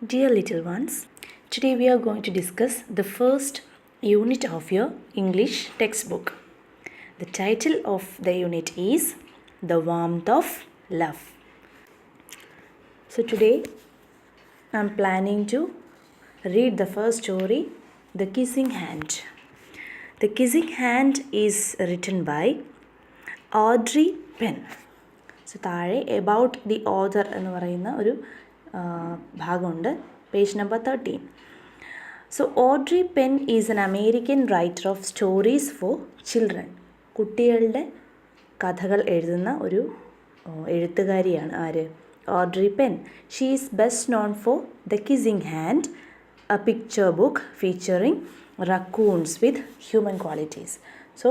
Dear little ones, today we are going to discuss the first unit of your English textbook. The title of the unit is The Warmth of Love. So today I am planning to read the first story, The Kissing Hand. The Kissing Hand is written by Audrey Penn. So താഴെ about the author എന്ന് പറയുന്ന ഒരു ഭാഗമുണ്ട്, page number 13. So Audrey Penn is an American writer of stories for children. കുട്ടികളുടെ കഥകൾ എഴുതുന്ന ഒരു എഴുത്തുകാരിയാണ് ആര്? Audrey Penn. She is best known for the kissing hand, a picture book featuring raccoons with human qualities. So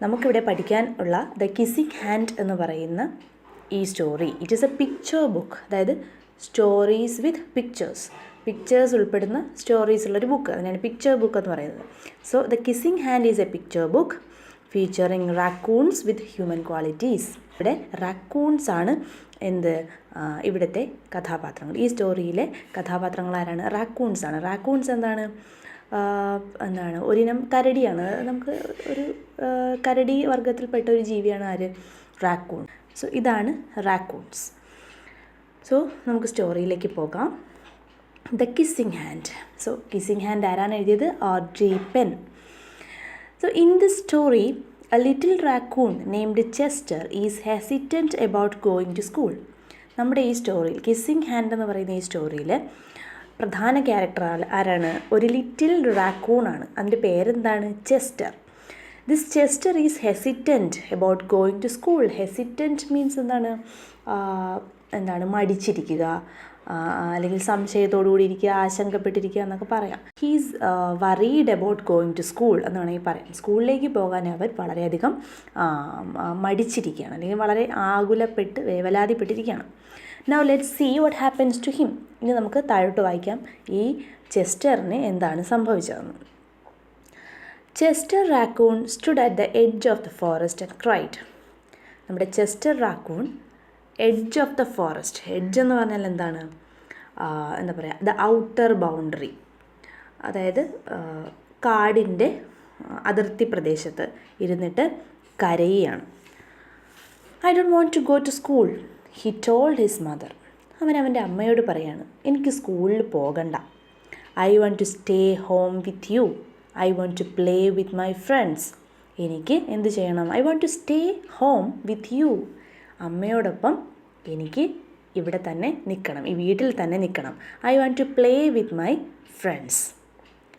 നമുക്കിവിടെ പഠിക്കാൻ ഉള്ള the kissing hand എന്ന് പറയുന്ന ഈ story, it is a picture book, അതായത് സ്റ്റോറീസ് വിത്ത് പിക്ചേഴ്സ് ഉൾപ്പെടുന്ന stories ഉള്ളൊരു book, അതിനാണ് പിക്ചർ ബുക്ക് എന്ന് പറയുന്നത്. So the kissing hand is a picture book featuring raccoons with human qualities. ഇവിടെ റാക്കൂൺസ് ആണ് ഇവിടുത്തെ കഥാപാത്രങ്ങൾ. ഈ സ്റ്റോറിയിലെ കഥാപാത്രങ്ങൾ ആരാണ്? റാക്കൂൺസ് ആണ്. റാക്കൂൺസ് എന്താണ് ഒരിനം കരടിയാണ്. നമുക്ക് ഒരു കരടി വർഗത്തിൽപ്പെട്ട ഒരു ജീവിയാണ് ആര്? റാക്കൂൺ. സോ ഇതാണ് റാക്കൂൺസ്. സോ നമുക്ക് സ്റ്റോറിയിലേക്ക് പോകാം. The kissing hand. So kissing hand ആരാണ് എഴുതിയത്? Audrey pen. So in this story, a little raccoon named Chester is hesitant about going to school. നമ്മുടെ ഈ സ്റ്റോറിയിൽ, കിസ്സിംഗ് ഹാൻഡ് എന്ന് പറയുന്ന ഈ സ്റ്റോറിയിൽ പ്രധാന ക്യാരക്ടർ ആരാണ്? ഒരു ലിറ്റിൽ റാക്കൂൺ ആണ്. അതിൻ്റെ പേരെന്താണ്? Chester. This Chester is hesitant about going to school. Hesitant means എന്താണ് മടിച്ചിരിക്കുക, അല്ലെങ്കിൽ സംശയത്തോടുകൂടി ഇരിക്കുക, ആശങ്കപ്പെട്ടിരിക്കുക എന്നൊക്കെ പറയാം. He's worried about going to school എന്ന് വേണമെങ്കിൽ പറയാം. സ്കൂളിലേക്ക് പോകാൻ അവർ വളരെയധികം മടിച്ചിരിക്കുകയാണ്, അല്ലെങ്കിൽ വളരെ ആകുലപ്പെട്ട് വേവലാതിപ്പെട്ടിരിക്കുകയാണ്. Now let's see what happens to him. ഇനി നമുക്ക് താഴോട്ട് വായിക്കാം ഈ ചെസ്റ്ററിന് എന്താണ് സംഭവിച്ചതെന്ന്. Chester raccoon stood at the edge of the forest and cried. നമ്മുടെ Chester raccoon edge of the forest. Edge എന്ന് പറഞ്ഞാൽ എന്താണ്? ദ ഔട്ടർ ബൗണ്ടറി, അതായത് കാടിൻ്റെ അതിർത്തി പ്രദേശത്ത് ഇരുന്നിട്ട് കരയുകയാണ്. I don't want to go to school, he told his mother. അവൻ്റെ അമ്മയോട് പറയാണ്, എനിക്ക് സ്കൂളിൽ പോകണ്ട. I want to stay home with you, I want to play with my friends. എനിക്ക് എന്ത് ചെയ്യണം? I want to stay home with you. അമ്മയോടൊപ്പം എനിക്ക് ഇവിടെ തന്നെ നിൽക്കണം, ഈ വീട്ടിൽ തന്നെ നിൽക്കണം. I want to play with my friends.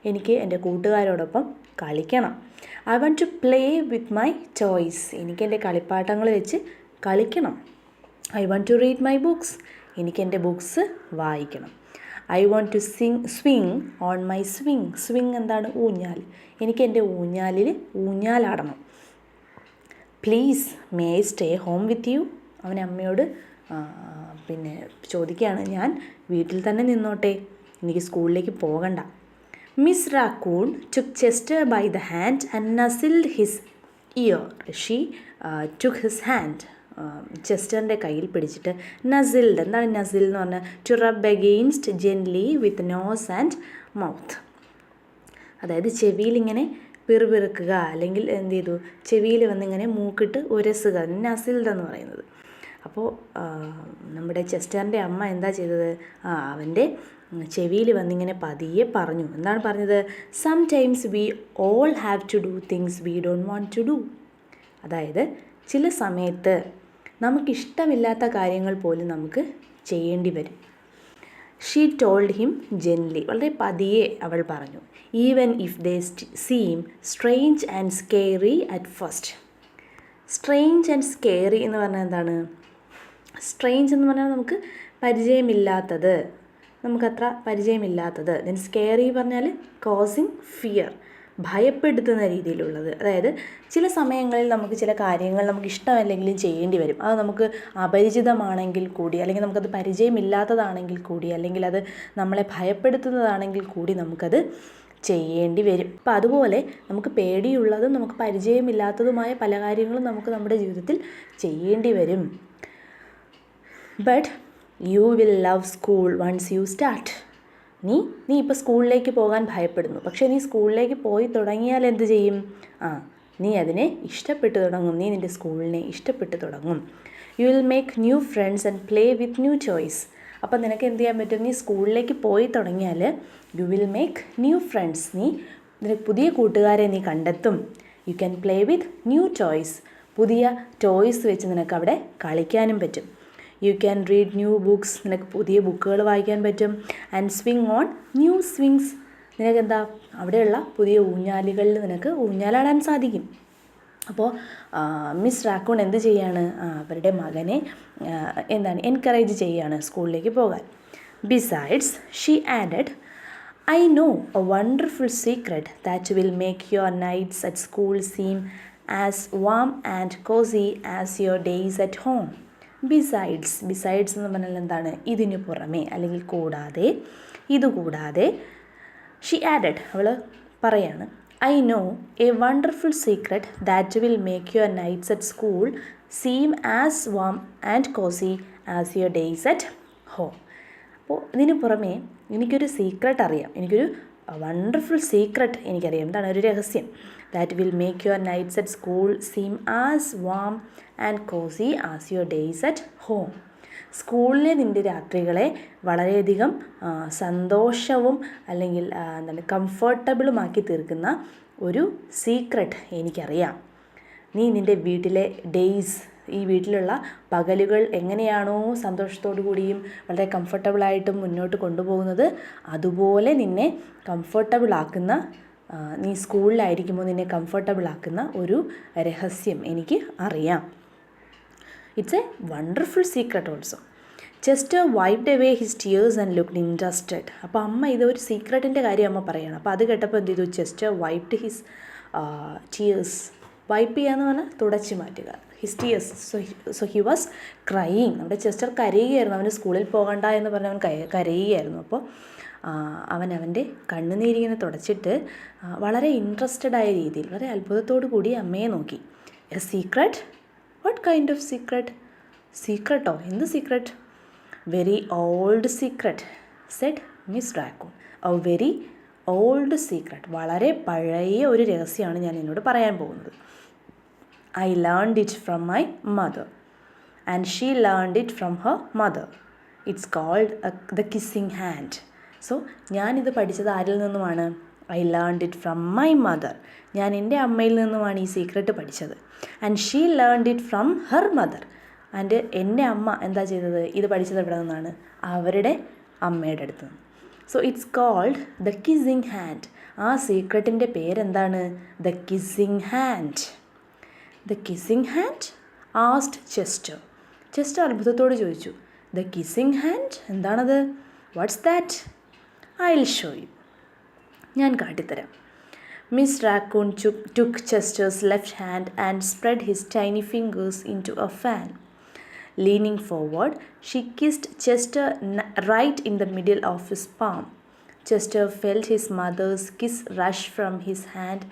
എനിക്ക് എൻ്റെ കൂട്ടുകാരോടൊപ്പം കളിക്കണം. I want to play with my toys. എനിക്ക് എൻ്റെ കളിപ്പാട്ടങ്ങൾ വെച്ച് കളിക്കണം. I want to read my books. എനിക്ക് എൻ്റെ ബുക്സ് വായിക്കണം. I want to swing on my swing. Swing എന്താണ്? ഊഞ്ഞാൽ. എനിക്ക് എൻ്റെ ഊഞ്ഞാലിൽ ഊഞ്ഞാലാടണം. Please may I stay home with you. അവൻ അമ്മയോട് ചോദിക്കുകയാണ്, ഞാൻ വീട്ടിൽ തന്നെ നിന്നോട്ടെ, എനിക്ക് സ്കൂളിലേക്ക് പോകണ്ട. Miss raccoon took Chester by the hand and nuzzled his ear. She took his hand. ചെസ്റ്ററിൻ്റെ കയ്യിൽ പിടിച്ചിട്ട് നസിൽഡ്. എന്താണ് നസിൽ എന്ന് പറഞ്ഞാൽ? To rub against gently with nose and mouth. അതായത് ചെവിയിലിങ്ങനെ പിറുപിറുക്കുക, അല്ലെങ്കിൽ എന്ത് ചെയ്തു, ചെവിയിൽ വന്നിങ്ങനെ മൂക്കിട്ട് ഉരസുക, നസിൽഡ് എന്ന് പറയുന്നത്. അപ്പോൾ നമ്മുടെ ചെസ്റ്ററിൻ്റെ അമ്മ എന്താ ചെയ്തത്? അവൻ്റെ ചെവിയിൽ വന്നിങ്ങനെ പതിയെ പറഞ്ഞു. എന്താണ് പറഞ്ഞത്? Sometimes we all have to do things we don't want to do. അതായത് ചില സമയത്ത് നമുക്കിഷ്ടമില്ലാത്ത കാര്യങ്ങൾ പോലും നമുക്ക് ചെയ്യേണ്ടി വരും. She told him gently. വളരെ പതിയെ അവൾ പറഞ്ഞു. Even if they seem strange and scary at first. Strange and scary എന്ന് പറഞ്ഞാൽ എന്താണ്? സ്ട്രേഞ്ച് എന്ന് പറഞ്ഞാൽ നമുക്ക് പരിചയമില്ലാത്തത്, നമുക്കത്ര പരിചയമില്ലാത്തത്. ദെൻ സ്കെയറി പറഞ്ഞാൽ കോസിങ് ഫിയർ, ഭയപ്പെടുത്തുന്ന രീതിയിലുള്ളത്. അതായത് ചില സമയങ്ങളിൽ നമുക്ക് ചില കാര്യങ്ങൾ നമുക്ക് ഇഷ്ടമല്ലെങ്കിലും ചെയ്യേണ്ടി വരും. അത് നമുക്ക് അപരിചിതമാണെങ്കിൽ കൂടി, അല്ലെങ്കിൽ നമുക്കത് പരിചയമില്ലാത്തതാണെങ്കിൽ കൂടി, അല്ലെങ്കിൽ അത് നമ്മളെ ഭയപ്പെടുത്തുന്നതാണെങ്കിൽ കൂടി നമുക്കത് ചെയ്യേണ്ടി വരും. അപ്പോൾ അതുപോലെ നമുക്ക് പേടിയുള്ളതും നമുക്ക് പരിചയമില്ലാത്തതുമായ പല കാര്യങ്ങളും നമുക്ക് നമ്മുടെ ജീവിതത്തിൽ ചെയ്യേണ്ടി വരും. But you will love school once you start. നീ ഇപ്പോൾ സ്കൂളിലേക്ക് പോകാൻ ഭയപ്പെടുന്നു, പക്ഷേ നീ സ്കൂളിലേക്ക് പോയി തുടങ്ങിയാൽ എന്ത് ചെയ്യും? നീ അതിനെ ഇഷ്ടപ്പെട്ടു തുടങ്ങും. നീ നിൻ്റെ സ്കൂളിനെ ഇഷ്ടപ്പെട്ടു തുടങ്ങും. You will make new friends and play with new choice. അപ്പം നിനക്ക് എന്ത് ചെയ്യാൻ പറ്റും? നീ സ്കൂളിലേക്ക് പോയി തുടങ്ങിയാൽ you will make new friends, നിനക്ക് പുതിയ കൂട്ടുകാരെ നീ കണ്ടെത്തും. You can play with new toys, പുതിയ ടോയ്സ് വെച്ച് നിനക്ക് അവിടെ കളിക്കാനും പറ്റും. You can read new books, നിനക്ക് പുതിയ ബുക്കുകൾ വായിക്കാൻ പറ്റും. And swing on new swings, നിനക്കെന്താ അവിടെയുള്ള പുതിയ ഊഞ്ഞാലുകളിൽ നിനക്ക് ഊഞ്ഞാലാടാൻ സാധിക്കും. അപ്പോൾ മിസ് റാക്കൂൺ എന്ത് ചെയ്യാണ്? അവരുടെ മകനെ എൻകറേജ് ചെയ്യാണ് സ്കൂളിലേക്ക് പോകാൻ. Besides she added, I know a wonderful secret that will make your nights at school seem as warm and cozy as your days at home. Besides എന്ന് പറഞ്ഞാൽ എന്താണ്? ഇതിനു പുറമേ അല്ലെങ്കിൽ കൂടാതെ, ഇതുകൂടാതെ. ഷീ ആഡഡ്, അവൾ പറയാണ്, I know a wonderful secret that will make your nights at school seem as warm and cozy as your days at home. അപ്പോൾ ഇതിന് പുറമേ എനിക്കൊരു സീക്രട്ട് അറിയാം, എനിക്കൊരു വണ്ടർഫുൾ സീക്രട്ട് എനിക്കറിയാം. എന്താണ്? ഒരു രഹസ്യം. That will make your nights at school seem as warm and cozy as your days at home. സ്കൂളിലെ നിൻ്റെ രാത്രികളെ വളരെയധികം സന്തോഷവും അല്ലെങ്കിൽ കംഫർട്ടബിളുമാക്കി തീർക്കുന്ന ഒരു സീക്രട്ട് എനിക്കറിയാം. നീ നിൻ്റെ വീട്ടിലെ ഡേയ്സ്, ഈ വീട്ടിലുള്ള പകലുകൾ എങ്ങനെയാണോ സന്തോഷത്തോടു കൂടിയും വളരെ കംഫർട്ടബിളായിട്ടും മുന്നോട്ട് കൊണ്ടുപോകുന്നത്, അതുപോലെ നിന്നെ കംഫർട്ടബിളാക്കുന്ന, നീ സ്കൂളിലായിരിക്കുമ്പോൾ നിന്നെ കംഫർട്ടബിളാക്കുന്ന ഒരു രഹസ്യം എനിക്ക് അറിയാം. It's A wonderful secret also. Chester wiped away his tears and looked interested. അപ്പോൾ അമ്മ ഇതൊരു സീക്രട്ടിൻ്റെ കാര്യം അമ്മ പറയണം. അപ്പോൾ അത് കേട്ടപ്പോൾ എന്ത് ചെയ്തു? Chester wiped his tears. Wipe ചെയ്യാന്ന് പറഞ്ഞാൽ തുടച്ചു മാറ്റുക. His tears. So he was crying. നമ്മുടെ ചെസ്റ്റർ കരയുകയായിരുന്നു. അവന് സ്കൂളിൽ പോകണ്ട എന്ന് പറഞ്ഞ് അവൻ കരയുകയായിരുന്നു. അപ്പോൾ അവൻ്റെ കണ്ണുനീരിങ്ങനെ തുടച്ചിട്ട് വളരെ ഇൻട്രസ്റ്റഡായ രീതിയിൽ, വളരെ അത്ഭുതത്തോടു കൂടി അമ്മയെ നോക്കി. A secret? What kind of secret? സീക്രട്ടോ? എന്ത് secret? Very old secret said miss raccoon. A very old secret. വളരെ പഴയ ഒരു രഹസ്യമാണ് ഞാൻ എന്നോട് പറയാൻ പോകുന്നത്. I learned it from my mother and she learned it from her mother. It's called the kissing hand. So ഞാനിത് പഠിച്ചത് ആരിൽ നിന്നുമാണ്? I learned it from my mother. ഞാൻ എൻ്റെ അമ്മയിൽ നിന്നുമാണ് ഈ സീക്രട്ട് പഠിച്ചത്. And she learned it from her mother. And എൻ്റെ അമ്മ എന്താ ചെയ്തത്? ഇത് പഠിച്ചത് എവിടെ നിന്നാണ്? അവരുടെ അമ്മയുടെ അടുത്ത് നിന്ന്. So it's called the kissing hand. ആ സീക്രട്ടിൻ്റെ പേരെന്താണ്? The kissing hand. The kissing hand asked Chester. Chester അത്ഭുതത്തോട് ചോദിച്ചു, ദ കിസ്സിങ് ഹാൻഡ് എന്താണത്? What's that? I will show you. ഞാൻ കാട്ടിത്തരാം. Miss raccoon took Chester's left hand and spread his tiny fingers into a fan. Leaning forward, she kissed Chester right in the middle of his palm. Chester felt his mother's kiss rush from his hand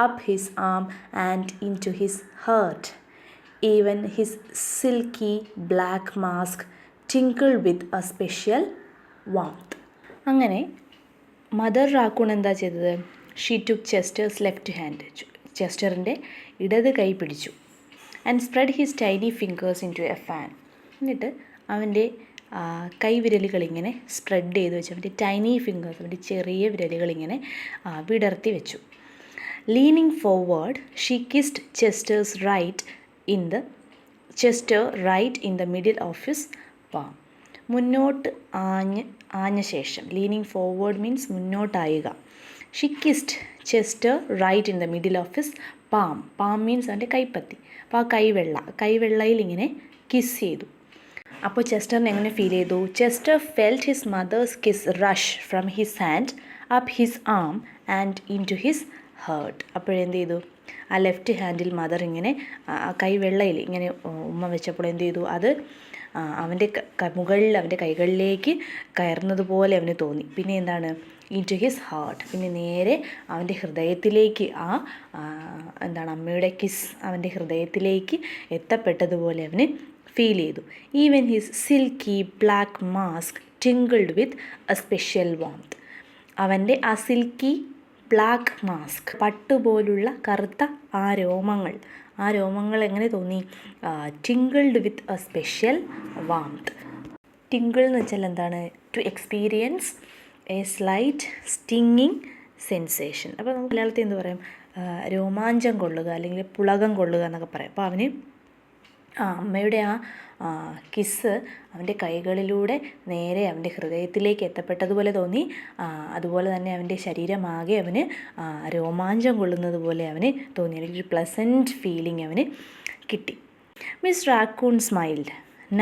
up his arm and into his heart. Even his silky black mask tinkled with a special warmth. അങ്ങനെ mother raccoon എന്താ ചെയ്തത്? She took Chester's left hand. ചെസ്റ്ററിൻ്റെ ഇടത് കൈ പിടിച്ചു. And spread his tiny fingers into a fan. എന്നിട്ട് അവൻ്റെ കൈവിരലുകളിങ്ങനെ spread ചെയ്ത് വെച്ചു. അവൻ്റെ ടൈനി ഫിംഗേഴ്സ്, അവൻ്റെ ചെറിയ വിരലുകളിങ്ങനെ വിടർത്തി വെച്ചു. Leaning forward she kissed Chester right in the middle of his palm. മുന്നോട്ട് ആഞ്ഞ ശേഷം, ലീനിങ് ഫോർവേഡ് മീൻസ് മുന്നോട്ടായുക. She kissed Chester right in the middle of his palm. Palm means അവൻ്റെ കൈപ്പത്തി. അപ്പോൾ ആ കൈവെള്ളയിൽ ഇങ്ങനെ കിസ് ചെയ്തു. അപ്പോൾ ചെസ്റ്ററിന് എങ്ങനെ ഫീൽ ചെയ്തു? Chester felt his mother's kiss rush from his hand up his arm and into his heart. അപ്പോഴെന്ത് ചെയ്തു? ആ ലെഫ്റ്റ് ഹാൻഡിൽ മദർ ഇങ്ങനെ കൈവെള്ളയിൽ ഇങ്ങനെ ഉമ്മ വെച്ചപ്പോൾ എന്ത് ചെയ്തു? അത് അവൻ്റെ മുകളിൽ അവൻ്റെ കൈകളിലേക്ക് കയറുന്നതുപോലെ അവന് തോന്നി. പിന്നെ എന്താണ്? Into his heart. പിന്നെ നേരെ അവൻ്റെ ഹൃദയത്തിലേക്ക് അമ്മയുടെ കിസ് അവൻ്റെ ഹൃദയത്തിലേക്ക് എത്തപ്പെട്ടതുപോലെ അവന് ഫീൽ ചെയ്തു. Even his silky black mask tingled with a special warmth. അവൻ്റെ ആ സിൽക്കി ബ്ലാക്ക് മാസ്ക്, പട്ടുപോലുള്ള കറുത്ത ആ രോമങ്ങൾ എങ്ങനെ തോന്നി? Tingled with a special warmth. Tingle എന്ന് വെച്ചാൽ എന്താണ്? To experience a slight stinging sensation. അപ്പോൾ നമുക്ക് മലയാളത്തിൽ എന്ത് പറയും? രോമാഞ്ചം കൊള്ളുക അല്ലെങ്കിൽ പുളകം കൊള്ളുക എന്നൊക്കെ പറയും. അപ്പോൾ അവന് അമ്മയുടെ ആ കിസ്സ് അവൻ്റെ കൈകളിലൂടെ നേരെ അവൻ്റെ ഹൃദയത്തിലേക്ക് എത്തപ്പെട്ടതുപോലെ തോന്നി. അതുപോലെ തന്നെ അവൻ്റെ ശരീരമാകെ അവന് രോമാഞ്ചം കൊള്ളുന്നത് പോലെ അവന് തോന്നി. അല്ലെങ്കിൽ ഒരു പ്ലസൻറ്റ് ഫീലിംഗ് അവന് കിട്ടി. Miss raccoon smiled.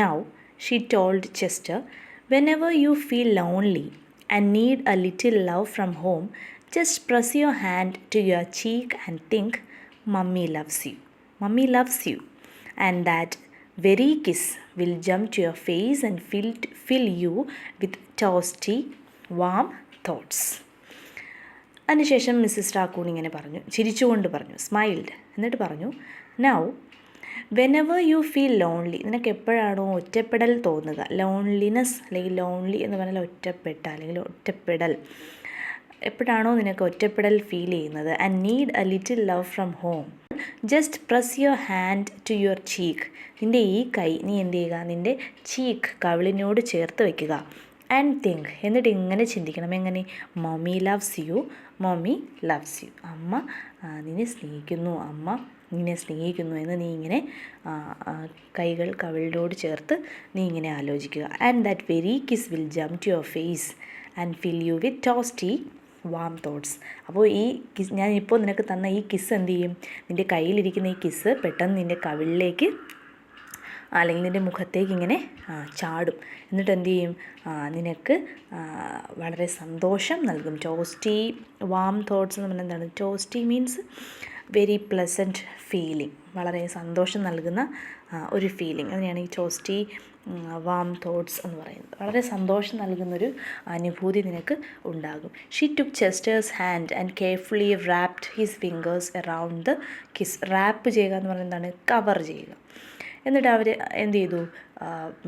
Now she told Chester, whenever you feel lonely and need a little love from home, just press your hand to your cheek and think, Mummy loves you. Mummy loves you. And that very kiss will jump to your face and fill you with toasty, warm thoughts. അതിനുശേഷം Mrs raccoon ഇങ്ങനെ പറഞ്ഞു, ചിരിച്ചുകൊണ്ട് പറഞ്ഞു, smiled. എന്നിട്ട് പറഞ്ഞു, now whenever you feel lonely, നിനക്ക് എപ്പോഴാണോ ഒറ്റപ്പെടൽ തോന്നുക, ലോൺലിനെസ് അല്ലെങ്കിൽ ലോൺലി എന്ന് പറഞ്ഞാൽ ഒറ്റപ്പെട്ട അല്ലെങ്കിൽ ഒറ്റപ്പെടൽ, എപ്പോഴാണോ നിനക്ക് ഒറ്റപ്പെടൽ ഫീൽ ചെയ്യുന്നത്, and need a little love from home, just press your hand to your cheek, നിൻ്റെ ഈ കൈ നീ എന്ത് ചെയ്യുക, നിൻ്റെ ചീക്ക് കവിളിനോട് ചേർത്ത് വയ്ക്കുക. ആൻഡ് തിങ്ക്, എന്നിട്ട് ഇങ്ങനെ ചിന്തിക്കണം, എങ്ങനെ? Mummy loves you, mummy loves you, അമ്മ നിന്നെ സ്നേഹിക്കുന്നു, അമ്മ നിന്നെ സ്നേഹിക്കുന്നു എന്ന് നീ ഇങ്ങനെ കൈകൾ കവിളിനോട് ചേർത്ത് നീ ഇങ്ങനെ ആലോചിക്കുക. And that very kiss will jump to your face and fill you with toasty warm thoughts. അപ്പോൾ ഈ കിസ്, ഞാനിപ്പോൾ നിനക്ക് തന്ന ഈ കിസ് എന്ത് ചെയ്യും? നിൻ്റെ കയ്യിലിരിക്കുന്ന ഈ കിസ് പെട്ടെന്ന് നിൻ്റെ കവിളിലേക്ക് അല്ലെങ്കിൽ നിൻ്റെ മുഖത്തേക്ക് ഇങ്ങനെ ചാടും. എന്നിട്ട് എന്ത് ചെയ്യും? നിനക്ക് വളരെ സന്തോഷം നൽകും. ടോസ്റ്റി വാം തോട്ട്സ് എന്ന് പറഞ്ഞാൽ എന്താണ്? Toasty means very pleasant feeling, വളരെ സന്തോഷം നൽകുന്ന ഒരു ഫീലിംഗ്. അതിനെയാണ് ഈ ടോസ്റ്റി വാം തോട്ട്സ് എന്ന് പറയുന്നത്. വളരെ സന്തോഷം നൽകുന്നൊരു അനുഭൂതി നിനക്ക് ഉണ്ടാകും. She took Chester's hand and carefully wrapped his fingers around the kiss. Wrap ചെയ്യുക എന്ന് പറയുന്നത് എന്താണ്? കവർ ചെയ്യുക. എന്നിട്ട് അവർ എന്ത് ചെയ്തു?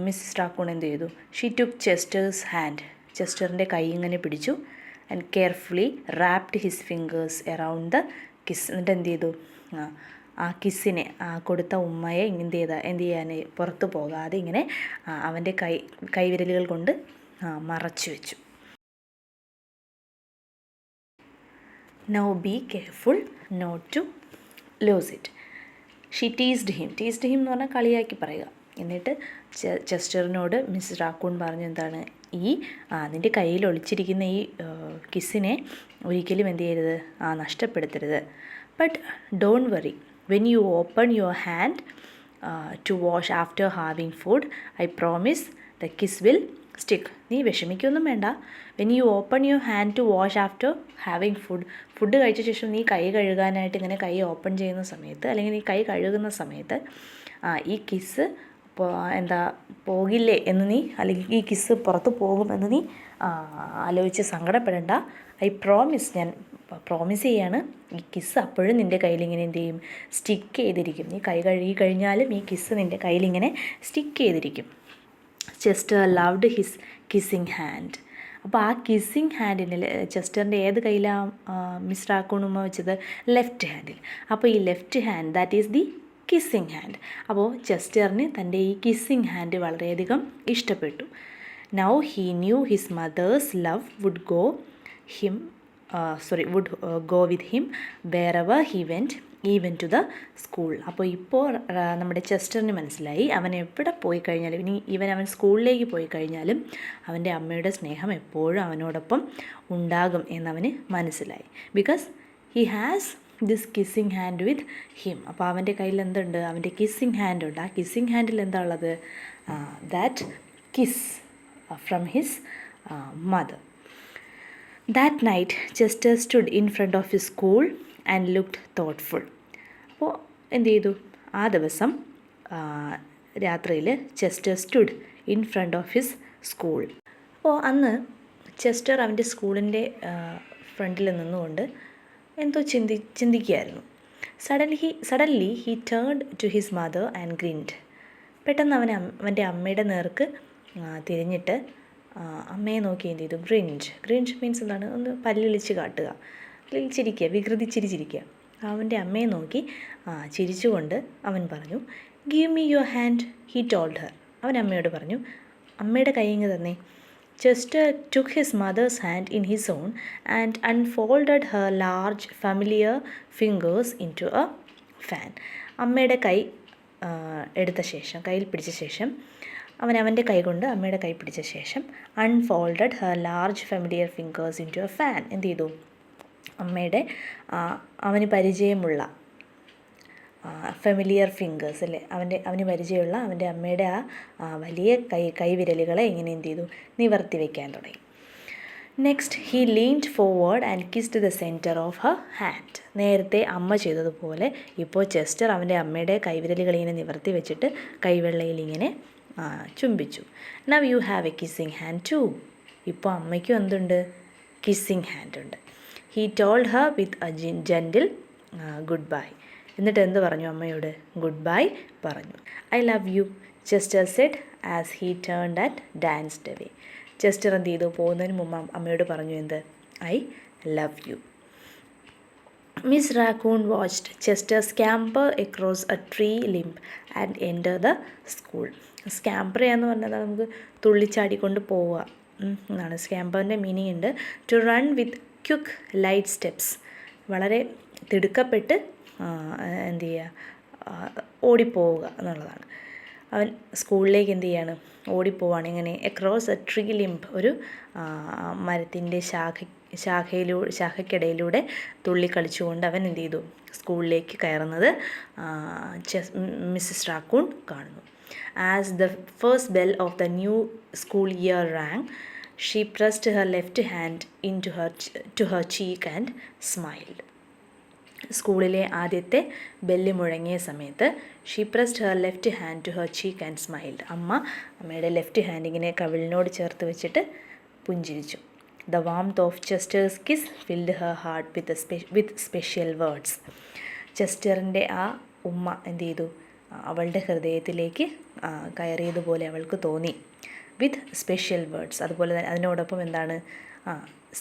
മിസ്സിസ് റാക്കൂൺ എന്ത് ചെയ്തു? ഷീ ടുക്ക് ചെസ്റ്റേഴ്സ് ഹാൻഡ്, ചെസ്റ്ററിൻ്റെ കൈ ഇങ്ങനെ പിടിച്ചു. And carefully wrapped his fingers around the kiss. എന്നിട്ട് എന്ത് ചെയ്തു? ആ കിസ്സിനെ, കൊടുത്ത ഉമ്മയെ എന്ത് ചെയ്യാൻ പുറത്തു പോകാതെ ഇങ്ങനെ അവൻ്റെ കൈവിരലുകൾ കൊണ്ട് മറച്ചു വെച്ചു. Now be careful not to lose it. She teased him. Teased him എന്ന് പറഞ്ഞാൽ കളിയാക്കി പറയുക. എന്നിട്ട് ചെസ്റ്ററിനോട് മിസ് റാക്കൂൺ പറഞ്ഞു, എന്താണ്? നിൻ്റെ കയ്യിൽ ഒളിച്ചിരിക്കുന്ന ഈ കിസ്സിനെ ഒരിക്കലും എന്ത് ചെയ്യരുത്? നഷ്ടപ്പെടുത്തരുത്. But don't worry, when you open your hand to wash after having food, I promise the kiss will stick. നീ വിഷമിക്കൊന്നും വേണ്ട. When you open your hand to wash after having food കഴിച്ച ശേഷം നീ കൈ കഴുകാനായിട്ട് ഇങ്ങനെ കൈ ഓപ്പൺ ചെയ്യുന്ന സമയത്ത്, അല്ലെങ്കിൽ നീ കൈ കഴുകുന്ന സമയത്ത് ഈ കിസ് പോകില്ലേ എന്ന് നീ, അല്ലെങ്കിൽ ഈ കിസ് പുറത്ത് പോകുമെന്ന് നീ ആലോചിച്ച് സങ്കടപ്പെടേണ്ട. ഐ പ്രോമിസ്, ഞാൻ പ്രോമിസ് ചെയ്യാണ്, ഈ കിസ് അപ്പോഴും നിൻ്റെ കയ്യിലിങ്ങനെ എന്ത് ചെയ്യും? സ്റ്റിക്ക് ചെയ്തിരിക്കും. നീ കൈ കഴുകി കഴിഞ്ഞാലും ഈ കിസ് നിൻ്റെ കയ്യിലിങ്ങനെ സ്റ്റിക്ക് ചെയ്തിരിക്കും. Chester loved his kissing hand. അപ്പോൾ ആ കിസ്സിങ് ഹാൻഡിന് ചെസ്റ്ററിൻ്റെ ഏത് കയ്യിലാണ് മിസ് റാക്കൂൺ ഉമ്മ വെച്ചത്? ലെഫ്റ്റ് ഹാൻഡിൽ. അപ്പോൾ ഈ left hand, that is the kissing hand. അപ്പോൾ ചെസ്റ്ററിന് തൻ്റെ ഈ കിസ്സിങ് ഹാൻഡ് വളരെയധികം ഇഷ്ടപ്പെട്ടു. Now he knew his mother's love would go with him wherever he went, even to the school. അപ്പോൾ ഇപ്പോൾ നമ്മുടെ ചെസ്റ്ററിന് മനസ്സിലായി, അവൻ എവിടെ പോയി കഴിഞ്ഞാലും, അവൻ സ്കൂളിലേക്ക് പോയി കഴിഞ്ഞാലും അവൻ്റെ അമ്മയുടെ സ്നേഹം എപ്പോഴും അവനോടൊപ്പം ഉണ്ടാകും എന്നവന് മനസ്സിലായി. Because he has this kissing hand with him. അപ്പോൾ അവൻ്റെ കയ്യിൽ എന്തുണ്ട്? അവൻ്റെ കിസ്സിങ് ഹാൻഡ് ഉണ്ട്. ആ കിസ്സിങ് ഹാൻഡിൽ എന്താ ഉള്ളത്? That kiss from his mother. That night, Chester stood in front of his school and looked thoughtful. അപ്പോൾ എന്ത് ചെയ്തു? ആ ദിവസം രാത്രിയിൽ Chester stood in front of his school. അപ്പോൾ അന്ന് ചെസ്റ്റർ അവൻ്റെ സ്കൂളിൻ്റെ ഫ്രണ്ടിൽ നിന്നുകൊണ്ട് എന്തോ ചിന്തിക്കുകയായിരുന്നു. Suddenly he turned to his mother and grinned. പെട്ടെന്ന് അവൻ്റെ അമ്മയുടെ നേർക്ക് തിരിഞ്ഞിട്ട് അമ്മയെ നോക്കി എന്ത് ചെയ്തു? ഗ്രിഞ്ച് മീൻസ് എന്താണ്? ഒന്ന് പല്ലിളിച്ച് കാട്ടുക, അല്ലെങ്കിൽ ചിരിക്കുക, വികൃതിച്ചിരി ചിരിക്കുക. അവൻ്റെ അമ്മയെ നോക്കി ചിരിച്ചുകൊണ്ട് അവൻ പറഞ്ഞു, give me your hand, he told Har. അവൻ അമ്മയോട് പറഞ്ഞു, അമ്മയുടെ കൈ ഇങ്ങ് തന്നെ. Chester took his mother's hand in his own and unfolded her large familiar fingers into a fan. അമ്മയുടെ കൈ എടുത്ത ശേഷം, കയ്യിൽ പിടിച്ച ശേഷം, അവൻ്റെ കൈ കൊണ്ട് അമ്മയുടെ കൈ പിടിച്ച ശേഷം unfolded her large familiar fingers into a fan. എന്ത് ചെയ്തു? അമ്മയുടെ അവന് പരിചയമുള്ള ഫെമിലിയർ ഫിംഗേഴ്സ് അല്ലേ, അവന് പരിചയമുള്ള അവൻ്റെ അമ്മയുടെ വലിയ കൈവിരലുകളെ ഇങ്ങനെ എന്ത് ചെയ്തു? നിവർത്തി വയ്ക്കാൻ തുടങ്ങി. Next he leaned forward and kissed the centre of her hand. നേരത്തെ അമ്മ ചെയ്തതുപോലെ ഇപ്പോൾ ചെസ്റ്റർ അവൻ്റെ അമ്മയുടെ കൈവിരലുകൾ ഇങ്ങനെ നിവർത്തി വെച്ചിട്ട് കൈവെള്ളയിൽ ഇങ്ങനെ ചുംബിച്ചു. Now you have a kissing hand too. ഇപ്പോൾ അമ്മയ്ക്കും എന്തുണ്ട്? കിസ്സിങ് ഹാൻഡ് ഉണ്ട്. He told her with a gentle good bye. എന്നിട്ട് എന്ത് പറഞ്ഞു? അമ്മയോട് ഗുഡ് ബൈ പറഞ്ഞു. I love you, Chester said as he turned and danced away. Chester എന്ത് ചെയ്തു? പോകുന്നതിന് മുമ്പ് അമ്മയോട് പറഞ്ഞു എന്ത്? I love you. Miss Raccoon watched Chester scamper across a tree limb and enter the school. Scamper എന്ന് പറഞ്ഞാൽ നമുക്ക് തുള്ളിച്ചാടിക്കൊണ്ട് പോവുക എന്നാണ്. സ്കാമ്പറിൻ്റെ മീനിങ് ഉണ്ട് to run with quick light steps. വളരെ തിടുക്കപ്പെട്ട് എന്ത് ചെയ്യുക? ഓടിപ്പോവുക എന്നുള്ളതാണ്. അവൻ സ്കൂളിലേക്ക് എന്ത് ചെയ്യാണ്? ഓടിപ്പോവാണ്. ഇങ്ങനെ എക്രോസ് എ ട്രീ ലിംബ്, ഒരു മരത്തിൻ്റെ ശാഖയ്ക്കിടയിലൂടെ തുള്ളിക്കളിച്ചുകൊണ്ട് അവൻ എന്ത് ചെയ്തു? സ്കൂളിലേക്ക് കയറുന്നത് മിസ്സസ് റാക്കൂൺ കാണുന്നു. As the first bell of the new school year rang, she pressed her left hand into her cheek and smiled. സ്കൂളിലെ ആദ്യത്തെ ബെല്ല് മുഴങ്ങിയ സമയത്ത് she pressed her left hand to her cheek and smiled. അമ്മയുടെ left hand ഇങ്ങനെ കവിളിനോട് ചേർത്ത് വെച്ചിട്ട് പുഞ്ചിരിച്ചു. The warmth of Chester's kiss filled her heart with special words. ചെസ്റ്ററിൻ്റെ ആ ഉമ്മ എന്ത് ചെയ്തു? അവളുടെ ഹൃദയത്തിലേക്ക് കയറിയതുപോലെ അവൾക്ക് തോന്നി. With special words. അതുപോലെ തന്നെ അതിനോടൊപ്പം എന്താണ്?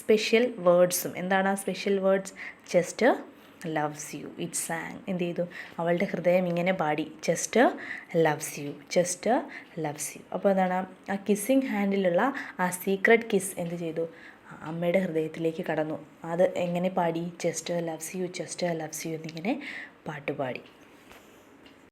സ്പെഷ്യൽ വേർഡ്സും. എന്താണ് ആ special words? Chester loves you. It sang. എന്ത് ചെയ്തു? അവളുടെ ഹൃദയം ഇങ്ങനെ പാടി, Chester loves you, Chester loves you. അപ്പോൾ എന്താണ്? ആ കിസ്സിങ് ഹാൻഡിലുള്ള ആ സീക്രട്ട് കിസ് എന്ത് ചെയ്തു? അമ്മയുടെ ഹൃദയത്തിലേക്ക് കടന്നു. അത് എങ്ങനെ പാടി? Chester loves you, Chester loves U എന്നിങ്ങനെ പാട്ടുപാടി.